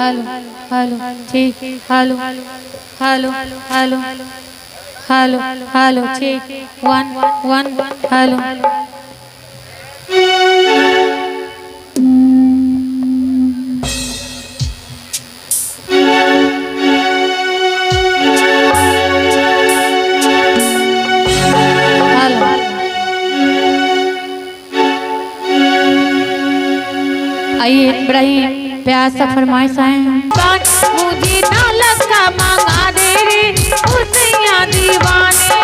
Hello hello ठीक hello hello hello hello hello ठीक 1 1 hello आइए बड़ा ही प्यार सा फरमाइश आए हैं। मुझे नालक का मांगा दे रे उसैया दीवाने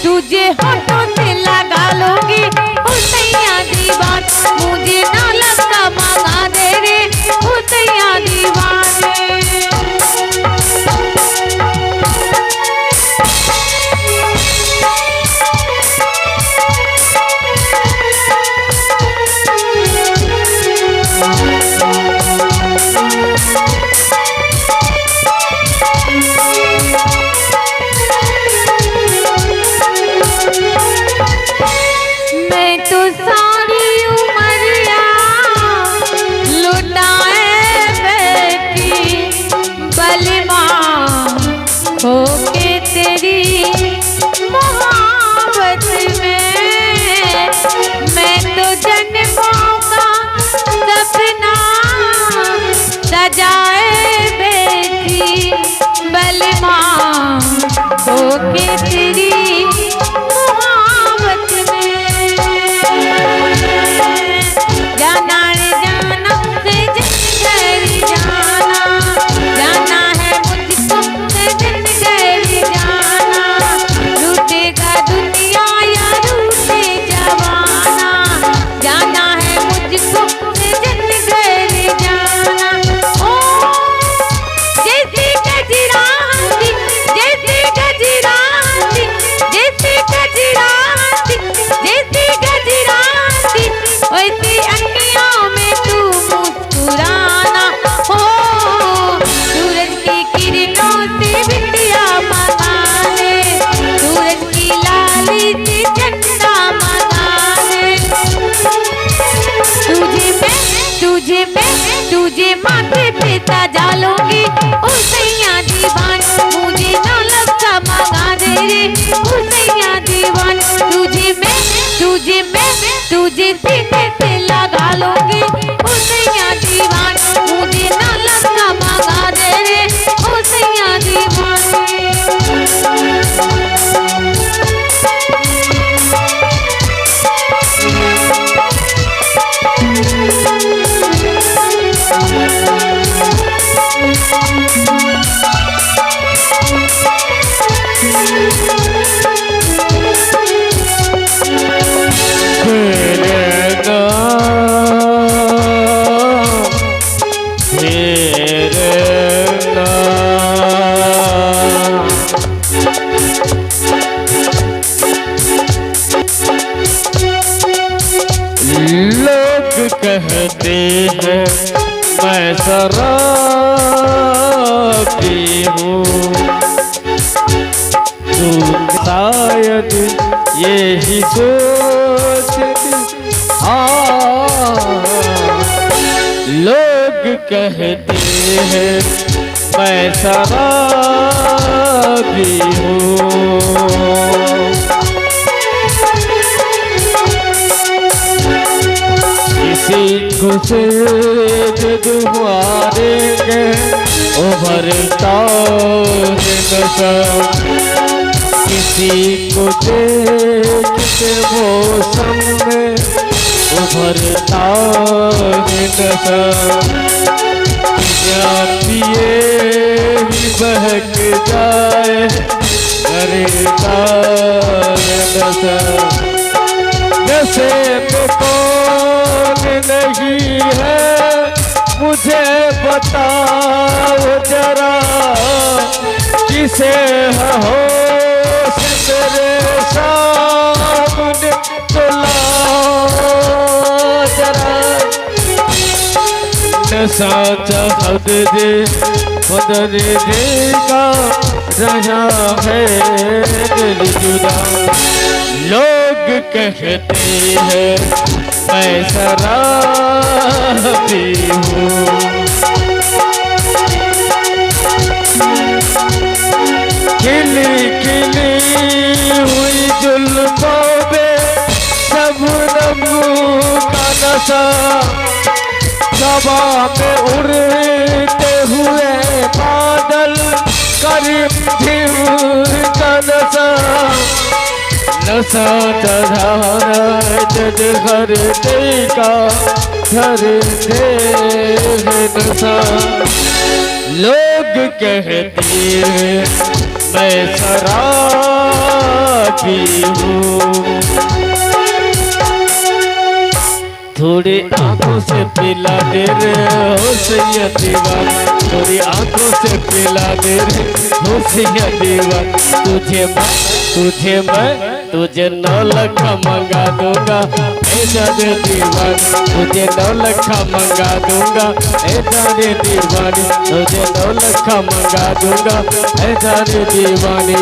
तुझे होठों से लगा लूंगी उसैया दीवान मुझे नालक का मांगा दे रे उसैया दीवाने होके तेरी मोहब्बत में मैं तो जन्मों का सपना सजाए बैठी बलमा होके तेरी मोहब्बत में जाना रे जाना से जिंदगी जाना जाना है मुझको तुझे माथे पे ताजा लूंगी उसैया दीवान मुझे नालक का मांगा दे रे उसैया दीवान तुझे सीने से लगा लूंगी उसैया दीवान मुझे नालक का मांगा दे रे उसैया दीवान लोग कहते हैं मैं शराबी हूँ तू शायद यही सोचती लोग कहते हैं मैं शराबी हूँ किसी को से तुम्हारे के उभरता है नशा, किसी को देखते मौसम में उभरता है नशा, या पिए ही बहक जाए करता है नशा। नशे में कौन नहीं है मुझे बताओ जरा, किसे हो मेरे सामने तो लाओ जरा। नशा चाहत दे बदलने का रहा है दिल जुदा, लोग कहते हैं मैं शराबी हूँ, खिली खिली हुई जुल्फों में शबनम का नशा, हवा में उड़ते हुए बादल करीब का नशा, नशा चढ़ा जज घर का घर दे नशा, लोग कहते हैं मैं शराबी हूँ। थोड़ी आंखों से पिला दे रे होशिया दीवान, थोड़ी आंखों से पिला दे रे होशिया दीवान, तुझे 9 लाख मंगा दूंगा ए जाने दीवान, तुझे 9 लाख मंगा दूंगा ए जाने दीवानी, तुझे 9 लाख मंगा दूंगा ए जाने दीवानी।